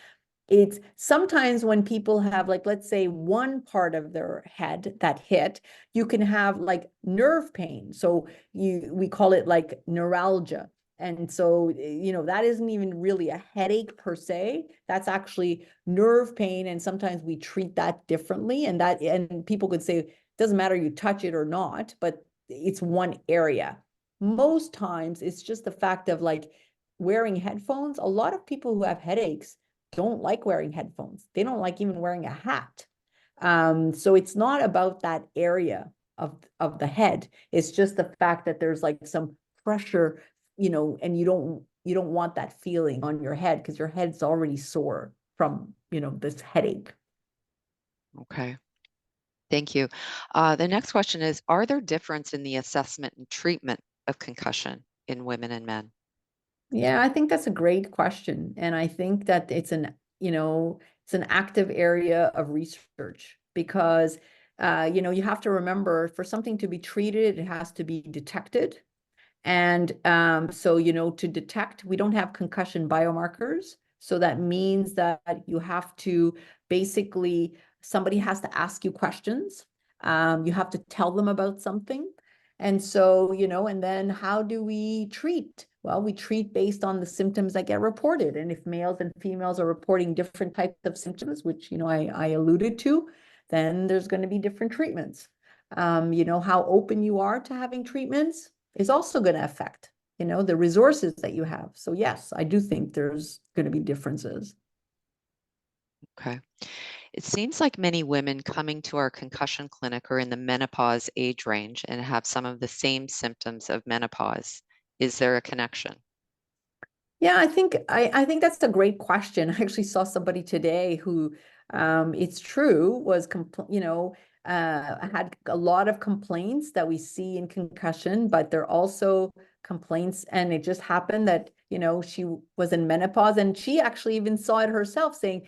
It's sometimes when people have, like, let's say one part of their head that hit, you can have like nerve pain. So we call it like neuralgia. And so, that isn't even really a headache per se. That's actually nerve pain. And sometimes we treat that differently. And people could say, it doesn't matter, you touch it or not, but it's one area. Most times it's just the fact of like wearing headphones. A lot of people who have headaches don't like wearing headphones. They don't like even wearing a hat. So it's not about that area of the head. It's just the fact that there's like some pressure, and you don't want that feeling on your head because your head's already sore from, this headache. Okay. Thank you. The next question is, are there difference in the assessment and treatment of concussion in women and men? Yeah, I think that's a great question. And I think that it's an active area of research because, you have to remember for something to be treated, it has to be detected. And so, to detect, we don't have concussion biomarkers. So that means that you have to basically, somebody has to ask you questions. You have to tell them about something. And so, and then how do we treat? Well, we treat based on the symptoms that get reported. And if males and females are reporting different types of symptoms, which, I alluded to, then there's going to be different treatments. How open you are to having treatments is also going to affect, the resources that you have. So yes, I do think there's going to be differences. Okay. It seems like many women coming to our concussion clinic are in the menopause age range and have some of the same symptoms of menopause. Is there a connection? Yeah, I think that's a great question. I actually saw somebody today who, it's true, was had a lot of complaints that we see in concussion, but they're also complaints, and it just happened that, she was in menopause, and she actually even saw it herself, saying,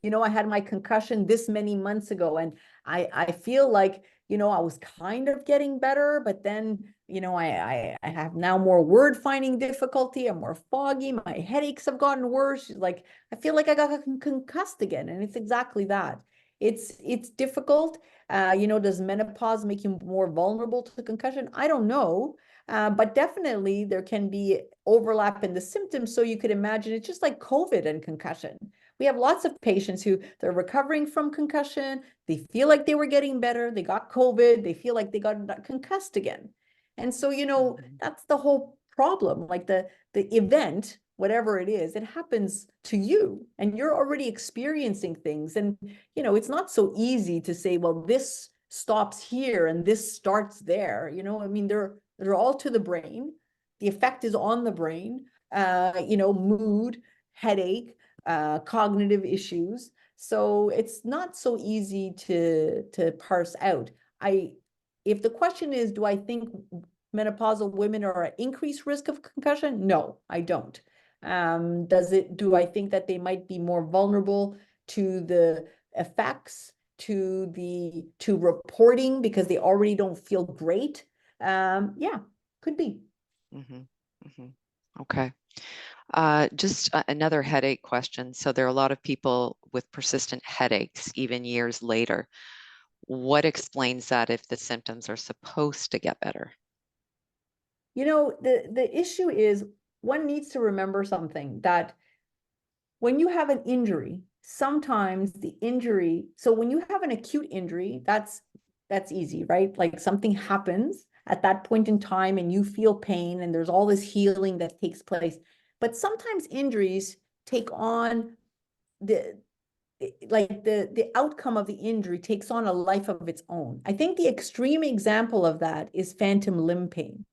I had my concussion this many months ago, and I feel like, I was kind of getting better, but then, I have now more word finding difficulty. I'm more foggy. My headaches have gotten worse. Like, I feel like I got concussed again. And it's exactly that. It's difficult. Does menopause make you more vulnerable to concussion? I don't know. But definitely there can be overlap in the symptoms. So you could imagine it's just like COVID and concussion. We have lots of patients who they're recovering from concussion. They feel like they were getting better. They got COVID. They feel like they got concussed again. And so, Mhm. that's the whole problem. Like the event, whatever it is, it happens to you and you're already experiencing things. And, it's not so easy to say, well, this stops here and this starts there. I mean, they're all to the brain. The effect is on the brain, mood, headache, cognitive issues. So it's not so easy to parse out. I If the question is, do I think menopausal women are at increased risk of concussion? No, I don't. Do I think that they might be more vulnerable to the effects, to reporting because they already don't feel great? Yeah, could be. Mhm. Mhm. Okay. Just another headache question. So there are a lot of people with persistent headaches even years later. What explains that if the symptoms are supposed to get better? The issue is one needs to remember something that when you have an injury, sometimes the injury, so when you have an acute injury, that's easy, right? Like something happens at that point in time and you feel pain and there's all this healing that takes place. But sometimes injuries take on the the outcome of the injury takes on a life of its own. I think the extreme example of that is phantom limb pain,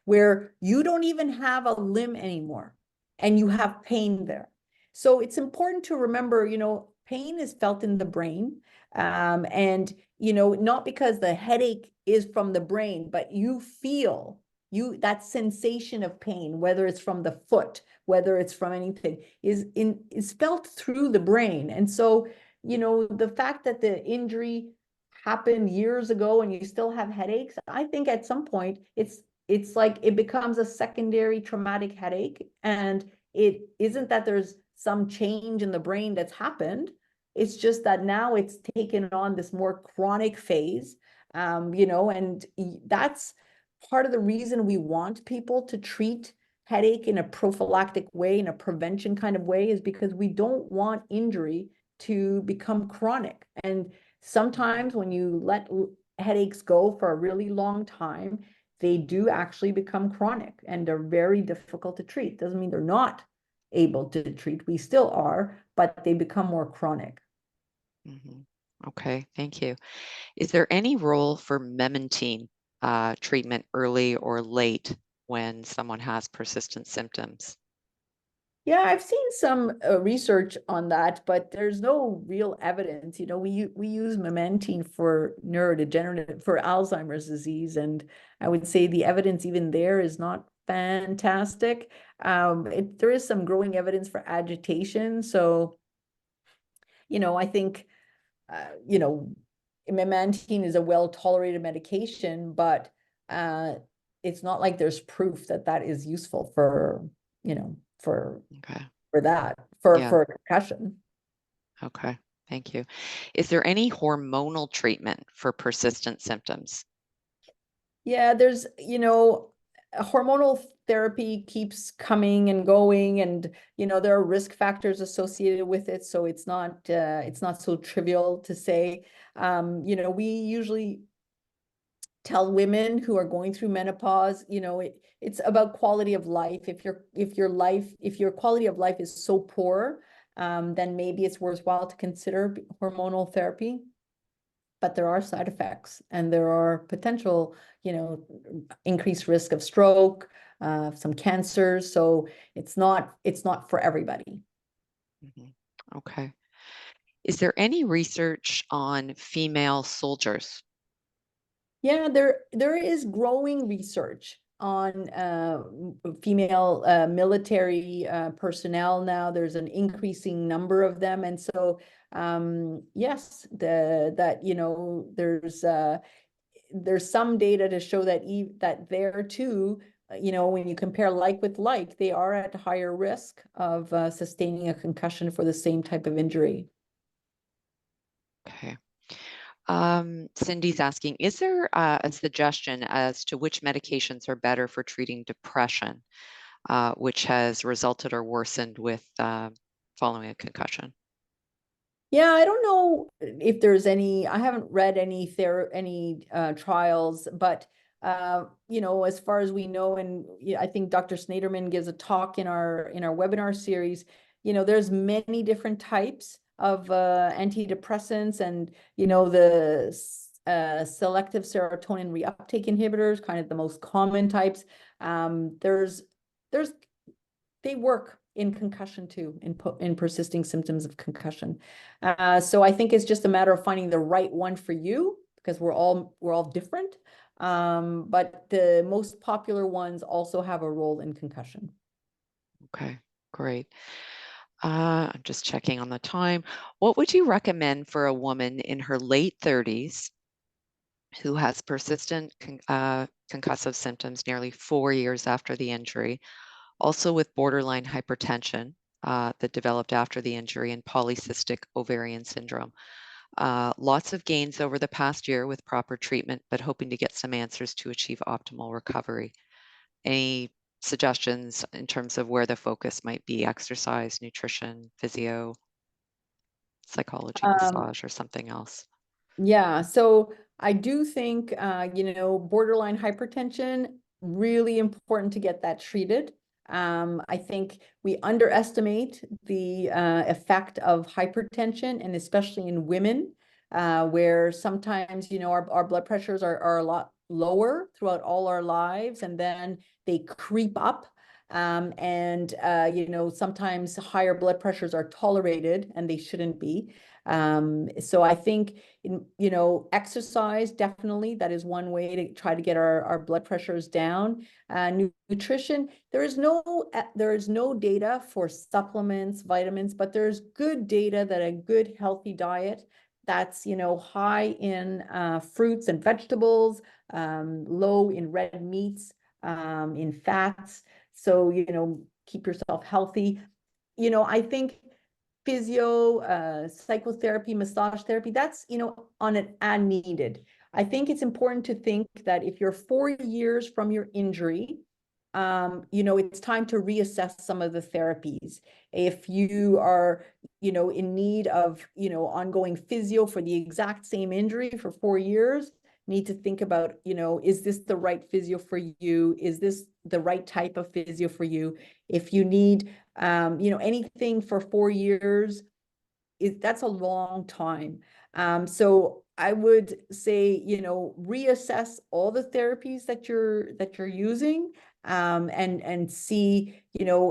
where you don't even have a limb anymore and you have pain there. So it's important to remember, pain is felt in the brain. And, not because the headache is from the brain, but you feel that sensation of pain, whether it's from the foot, whether it's from anything, is felt through the brain. And so, the fact that the injury happened years ago and you still have headaches, I think at some point it's like it becomes a secondary traumatic headache. And it isn't that there's some change in the brain that's happened. It's just that now it's taken on this more chronic phase, and that's part of the reason we want people to treat headache in a prophylactic way, in a prevention kind of way, is because we don't want injury to become chronic. And Mhm. sometimes when you let headaches go for a really long time, they do actually become chronic and they're very difficult to treat. Doesn't mean they're not able to treat. We still are, but they become more chronic. Mhm. Okay, thank you. Is there any role for memantine treatment early or late when someone has persistent symptoms? Yeah, I've seen some research on that, but there's no real evidence. We use memantine for neurodegenerative, for Alzheimer's disease, and I would say the evidence even there is not fantastic. There is some growing evidence for agitation. So, I think you know, memantine is a well-tolerated medication, but uh, it's not like there's proof that that is useful for, you know, for Okay. for that, Yeah. for concussion. Okay. Thank you. Is there any hormonal treatment for persistent symptoms? Yeah, there's, hormonal therapy keeps coming and going, and there are risk factors associated with it, so it's not so trivial to say. We usually tell women who are going through menopause, it's about quality of life. If your quality of life is so poor, then maybe it's worthwhile to consider hormonal therapy. But there are side effects and there are potential, increased risk of stroke, some cancers. So it's not for everybody. Mhm. Okay. Is there any research on female soldiers? Yeah, there is growing research on female military personnel now. There's an increasing number of them, and so yes, there's some data to show that there too, when you compare like with like, they are at higher risk of sustaining a concussion for the same type of injury. Okay. Cindy's asking, is there a suggestion as to which medications are better for treating depression, which has resulted or worsened with following a concussion? Yeah, I don't know if there's any, I haven't read any trials, but as far as we know, and yeah, I think Dr. Snyderman gives a talk in our webinar series, there's many different types of antidepressants, and the selective serotonin reuptake inhibitors, kind of the most common types. There's they work in concussion too, in persisting symptoms of concussion. So I think it's just a matter of finding the right one for you, because we're all different. But the most popular ones also have a role in concussion. Okay, great. I'm just checking on the time. What would you recommend for a woman in her late 30s who has persistent concussive symptoms nearly 4 years after the injury, also with borderline hypertension that developed after the injury and polycystic ovarian syndrome? Lots of gains over the past year with proper treatment, but hoping to get some answers to achieve optimal recovery. Any suggestions in terms of where the focus might be? Exercise, nutrition, physio, psychology, Um, massage, or something else? Yeah, so I do think, borderline hypertension, really important to get that treated. I think we underestimate the effect of hypertension, and especially in women, where sometimes, our blood pressures are a lot lower throughout all our lives, and then they creep up. And, sometimes higher blood pressures are tolerated and they shouldn't be. So I think exercise, definitely, that is one way to try to get our blood pressures down. Nutrition, there is no data for supplements, vitamins, but there's good data that a good healthy diet that's high in fruits and vegetables, low in red meats, in fats. So keep yourself healthy. I think physio, psychotherapy, massage therapy, that's, on an as needed. I think it's important to think that if you're 4 years from your injury, it's time to reassess some of the therapies. If you are, in need of, ongoing physio for the exact same injury for 4 years, need to think about, is this the right physio for you? Is this the right type of physio for you? If you need, anything for 4 years, that's a long time. So I would say, reassess all the therapies that you're using, and see,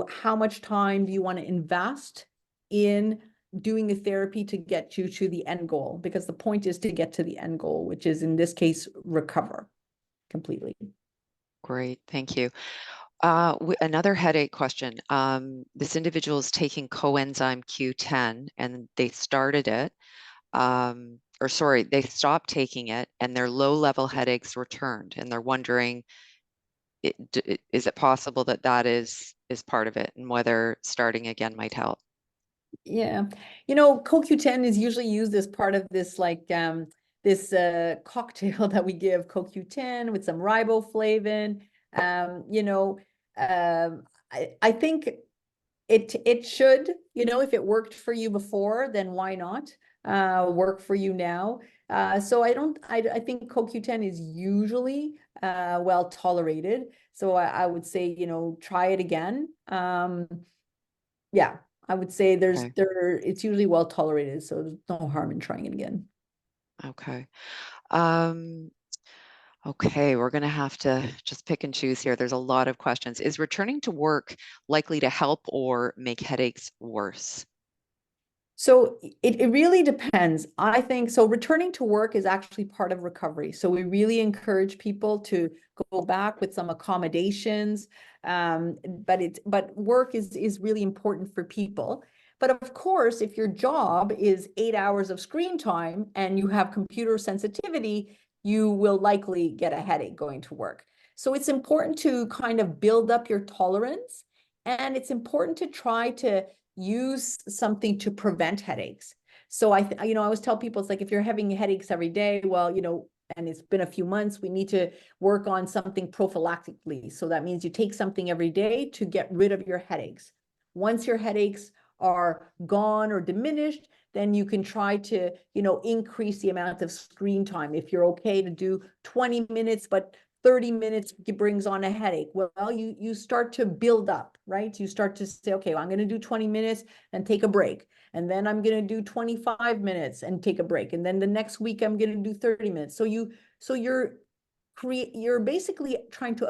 how much time do you want to invest in doing the therapy to get you to the end goal, because the point is to get to the end goal, which is, in this case, recover completely. Great, thank you. Another headache question. This individual is taking coenzyme Q10 and they started it, or sorry, they stopped taking it and their low-level headaches returned, and they're wondering, is it possible that that is part of it, and whether starting again might help? Yeah. CoQ10 is usually used as part of this, like, this cocktail that we give, CoQ10 with some riboflavin. I think it should, if it worked for you before, then why not work for you now? So I think CoQ10 is usually well tolerated. So I would say, try it again. Yeah, I would say Okay. it's usually well tolerated, so there's no harm in trying it again. Okay. Um, okay, we're going to have to just pick and choose here. There's a lot of questions. Is returning to work likely to help or make headaches worse? So it really depends. I think so. Returning to work is actually part of recovery. So we really encourage people to go back with some accommodations. But work is really important for people. But of course, if your job is 8 hours of screen time and you have computer sensitivity, you will likely get a headache going to work. So it's important to kind of build up your tolerance, and it's important to try to use something to prevent headaches. So I always tell people, it's like, if you're having headaches every day, well, and it's been a few months, we need to work on something prophylactically. So that means you take something every day to get rid of your headaches. Once your headaches are gone or diminished, then you can try to, increase the amount of screen time. If you're okay to do 20 minutes, but 30 minutes brings on a headache, well, you start to build up, right? You start to say, okay, well, I'm going to do 20 minutes and take a break. And then I'm going to do 25 minutes and take a break. And then the next week I'm going to do 30 minutes. So you're basically trying to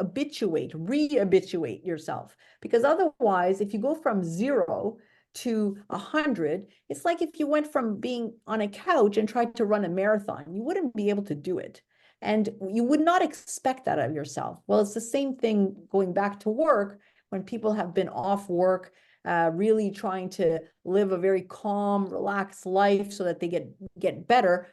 re-habituate yourself, because otherwise, if you go from 0 to 100, it's like if you went from being on a couch and tried to run a marathon, you wouldn't be able to do it. And you would not expect that of yourself. Well, it's the same thing going back to work when people have been off work, really trying to live a very calm, relaxed life so that they get better.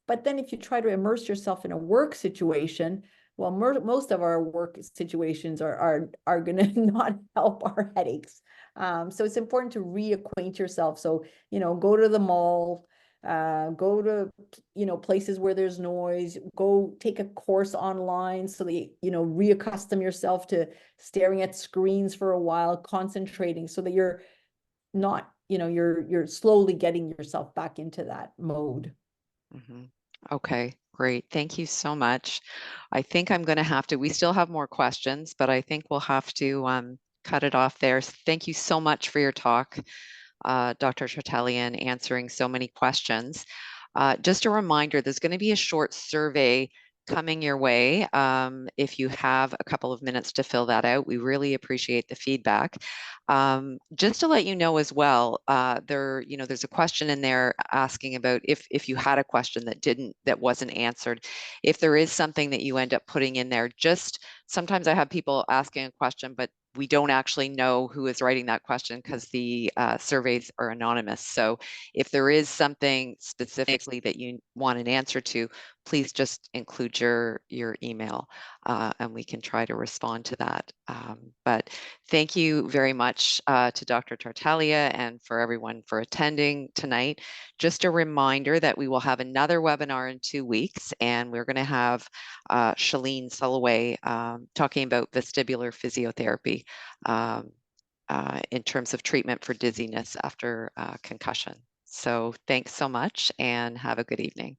But then if you try to immerse yourself in a work situation, well, most of our work situations are going to not help our headaches. So it's important to reacquaint yourself. So, go to the mall, go to, places where there's noise, go take a course online so that, reaccustom yourself to staring at screens for a while, concentrating, so that you're not, you're slowly getting yourself back into that mode. Mm-hmm. Okay, great. Thank you so much. I think I'm going to have to, we still have more questions, but I think we'll have to cut it off there. Thank you so much for your talk, Dr. Tartaglia, and answering so many questions. Just a reminder, there's going to be a short survey coming your way. If you have a couple of minutes to fill that out, we really appreciate the feedback. Just to let you know as well, there's a question in there asking about if you had a question that wasn't answered. If there is something that you end up putting in there, just sometimes I have people asking a question, but we don't actually know who is writing that question because the surveys are anonymous. So if there is something specifically that you want an answer to, please just include your email and we can try to respond to that. But thank you very much to Dr. Tartaglia and for everyone for attending tonight. Just a reminder that we will have another webinar in 2 weeks, and we're going to have Shalene Sulloway talking about vestibular physiotherapy in terms of treatment for dizziness after concussion. So thanks so much and have a good evening.